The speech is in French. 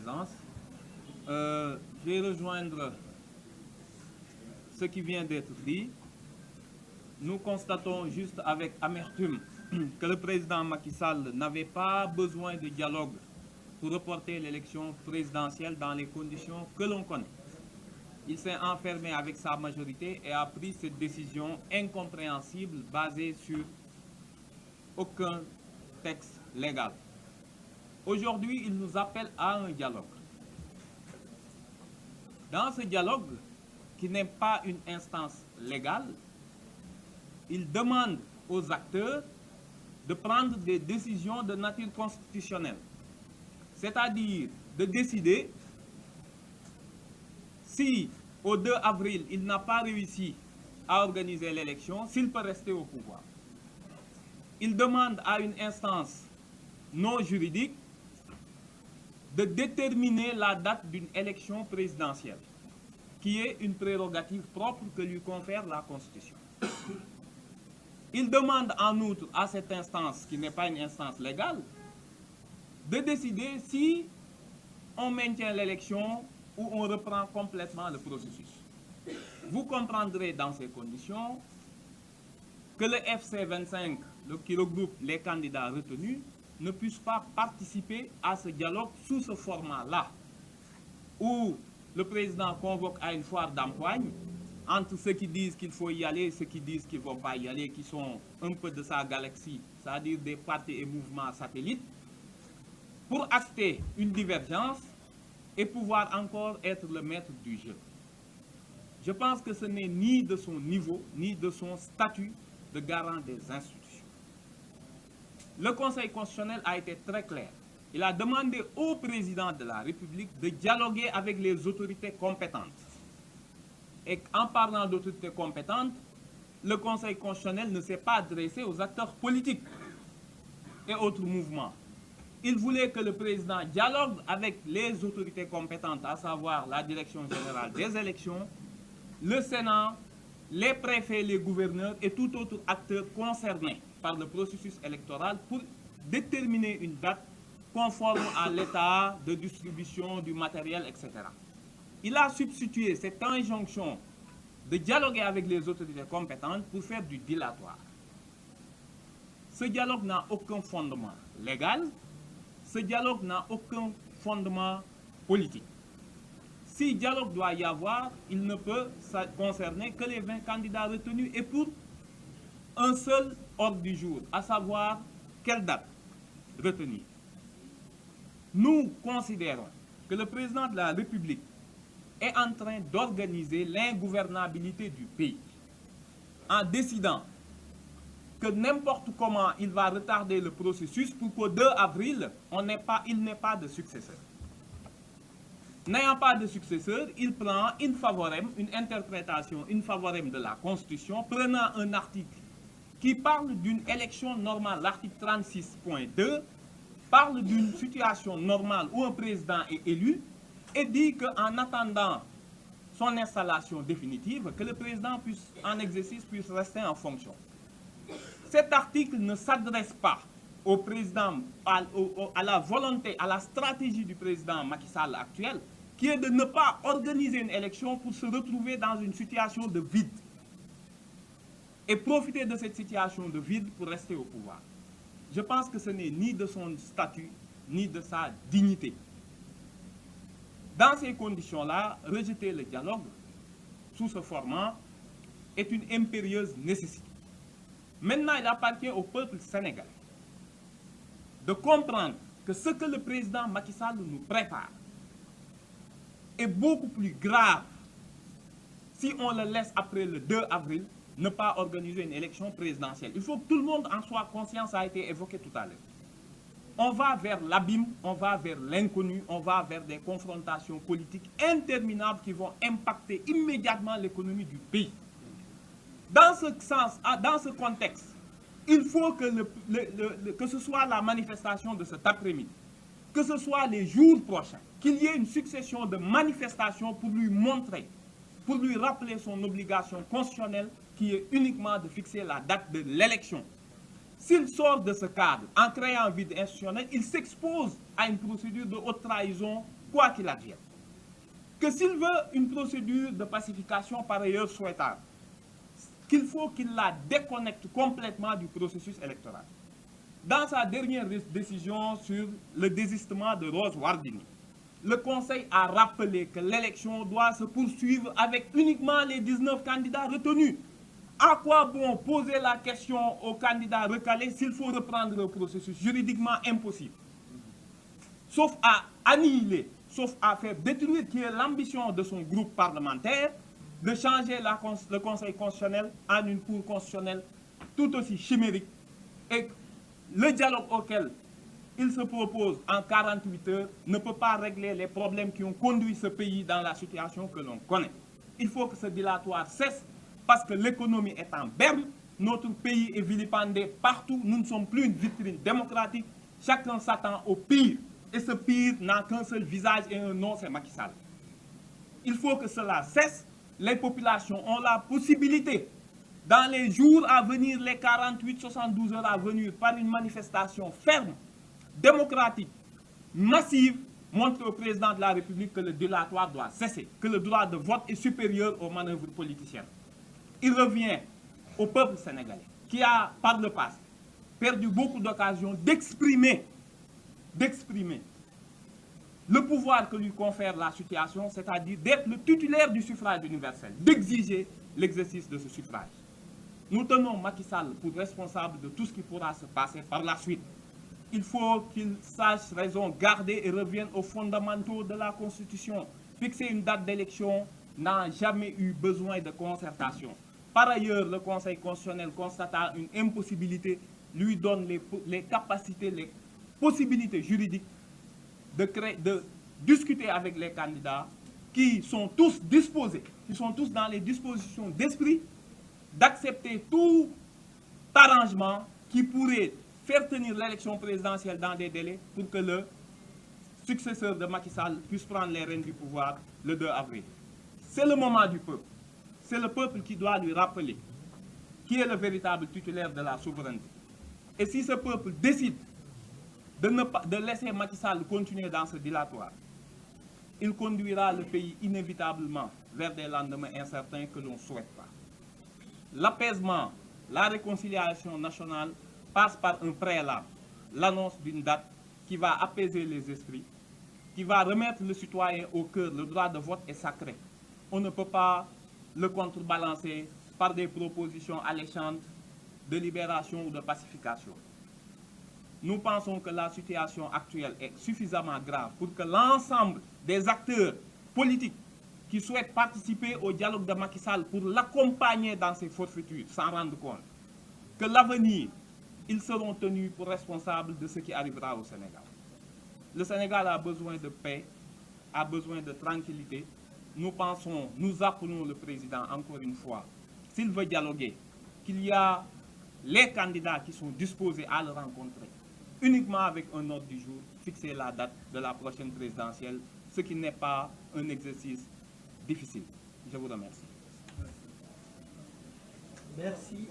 présence. Je vais rejoindre ce qui vient d'être dit. Nous constatons juste avec amertume que le président Macky Sall n'avait pas besoin de dialogue pour reporter l'élection présidentielle dans les conditions que l'on connaît. Il s'est enfermé avec sa majorité et a pris cette décision incompréhensible basée sur aucun texte légal. Aujourd'hui, il nous appelle à un dialogue. Dans ce dialogue, qui n'est pas une instance légale, il demande aux acteurs de prendre des décisions de nature constitutionnelle, c'est-à-dire de décider si au 2 avril il n'a pas réussi à organiser l'élection, s'il peut rester au pouvoir. Il demande à une instance non juridique de déterminer la date d'une élection présidentielle, qui est une prérogative propre que lui confère la Constitution. Il demande en outre à cette instance, qui n'est pas une instance légale, de décider si on maintient l'élection ou on reprend complètement le processus. Vous comprendrez dans ces conditions que le FC25, qui regroupe les candidats retenus, ne puisse pas participer à ce dialogue sous ce format-là, où le président convoque à une foire d'empoigne entre ceux qui disent qu'il faut y aller et ceux qui disent qu'ils ne vont pas y aller, qui sont un peu de sa galaxie, c'est-à-dire des partis et mouvements satellites, pour acter une divergence et pouvoir encore être le maître du jeu. Je pense que ce n'est ni de son niveau, ni de son statut de garant des institutions. Le Conseil constitutionnel a été très clair. Il a demandé au président de la République de dialoguer avec les autorités compétentes. Et en parlant d'autorités compétentes, le Conseil constitutionnel ne s'est pas adressé aux acteurs politiques et autres mouvements. Il voulait que le président dialogue avec les autorités compétentes, à savoir la Direction générale des élections, le Sénat, les préfets, les gouverneurs et tout autre acteur concerné par le processus électoral pour déterminer une date conforme à l'état de distribution du matériel, etc. Il a substitué cette injonction de dialoguer avec les autorités compétentes pour faire du dilatoire. Ce dialogue n'a aucun fondement légal, ce dialogue n'a aucun fondement politique. Si dialogue doit y avoir, il ne peut concerner que les 20 candidats retenus et pour un seul ordre du jour, à savoir quelle date retenir. Nous considérons que le président de la République est en train d'organiser l'ingouvernabilité du pays en décidant que n'importe comment il va retarder le processus pour qu'au 2 avril, il n'ait pas de successeur. N'ayant pas de successeur, il prend une interprétation in favorem de la Constitution, prenant un article qui parle d'une élection normale, l'article 36.2, parle d'une situation normale où un président est élu et dit qu'en attendant son installation définitive, que le président en exercice puisse rester en fonction. Cet article ne s'adresse pas au président, à la volonté, à la stratégie du président Macky Sall actuel, qui est de ne pas organiser une élection pour se retrouver dans une situation de vide et profiter de cette situation de vide pour rester au pouvoir. Je pense que ce n'est ni de son statut, ni de sa dignité. Dans ces conditions-là, rejeter le dialogue sous ce format est une impérieuse nécessité. Maintenant, il appartient au peuple sénégalais de comprendre que ce que le président Macky Sall nous prépare est beaucoup plus grave si on le laisse après le 2 avril ne pas organiser une élection présidentielle. Il faut que tout le monde en soit conscient, ça a été évoqué tout à l'heure. On va vers l'abîme, on va vers l'inconnu, on va vers des confrontations politiques interminables qui vont impacter immédiatement l'économie du pays. Dans ce sens, dans ce contexte, il faut que ce soit la manifestation de cet après-midi, que ce soit les jours prochains, qu'il y ait une succession de manifestations pour lui montrer, pour lui rappeler son obligation constitutionnelle qui est uniquement de fixer la date de l'élection. S'il sort de ce cadre en créant un vide institutionnel, il s'expose à une procédure de haute trahison, quoi qu'il advienne. Que s'il veut une procédure de pacification par ailleurs souhaitable, qu'il faut qu'il la déconnecte complètement du processus électoral. Dans sa dernière décision sur le désistement de Rose Wardini, le Conseil a rappelé que l'élection doit se poursuivre avec uniquement les 19 candidats retenus. À quoi bon poser la question aux candidats recalés s'il faut reprendre le processus? Juridiquement impossible. Sauf à annihiler, sauf à faire détruire, qui est l'ambition de son groupe parlementaire, de changer le Conseil constitutionnel en une cour constitutionnelle tout aussi chimérique. Et le dialogue auquel il se propose en 48 heures ne peut pas régler les problèmes qui ont conduit ce pays dans la situation que l'on connaît. Il faut que ce dilatoire cesse parce que l'économie est en berne, notre pays est vilipendé partout, nous ne sommes plus une vitrine démocratique, chacun s'attend au pire. Et ce pire n'a qu'un seul visage et un nom, c'est Macky Sall. Il faut que cela cesse. Les populations ont la possibilité, dans les jours à venir, les 48-72 heures à venir, par une manifestation ferme, démocratique, massive, montre au président de la République que le dilatoire doit cesser, que le droit de vote est supérieur aux manœuvres politiciennes. Il revient au peuple sénégalais, qui a, par le passé, perdu beaucoup d'occasions d'exprimer le pouvoir que lui confère la situation, c'est-à-dire d'être le titulaire du suffrage universel, d'exiger l'exercice de ce suffrage. Nous tenons Macky Sall pour responsable de tout ce qui pourra se passer par la suite. Il faut qu'il sache raison garder et revienne aux fondamentaux de la Constitution. Fixer une date d'élection n'a jamais eu besoin de concertation. Par ailleurs, le Conseil constitutionnel, constatant une impossibilité, lui donne les capacités, les possibilités juridiques de discuter avec les candidats qui sont tous disposés, qui sont tous dans les dispositions d'esprit d'accepter tout arrangement qui pourrait faire tenir l'élection présidentielle dans des délais pour que le successeur de Macky Sall puisse prendre les rênes du pouvoir le 2 avril. C'est le moment du peuple. C'est le peuple qui doit lui rappeler qui est le véritable titulaire de la souveraineté. Et si ce peuple décide de laisser Macky Sall continuer dans ce dilatoire, il conduira le pays inévitablement vers des lendemains incertains que l'on ne souhaite pas. L'apaisement, la réconciliation nationale passe par un préalable, l'annonce d'une date qui va apaiser les esprits, qui va remettre le citoyen au cœur. Le droit de vote est sacré. On ne peut pas le contrebalancer par des propositions alléchantes de libération ou de pacification. Nous pensons que la situation actuelle est suffisamment grave pour que l'ensemble des acteurs politiques qui souhaitent participer au dialogue de Macky Sall pour l'accompagner dans ses forfaitures s'en rendent compte. Que l'avenir, ils seront tenus pour responsables de ce qui arrivera au Sénégal. Le Sénégal a besoin de paix, a besoin de tranquillité. Nous pensons, nous appelons le président encore une fois, s'il veut dialoguer, qu'il y a les candidats qui sont disposés à le rencontrer. Uniquement avec un ordre du jour, fixer la date de la prochaine présidentielle, ce qui n'est pas un exercice difficile. Je vous remercie. Merci.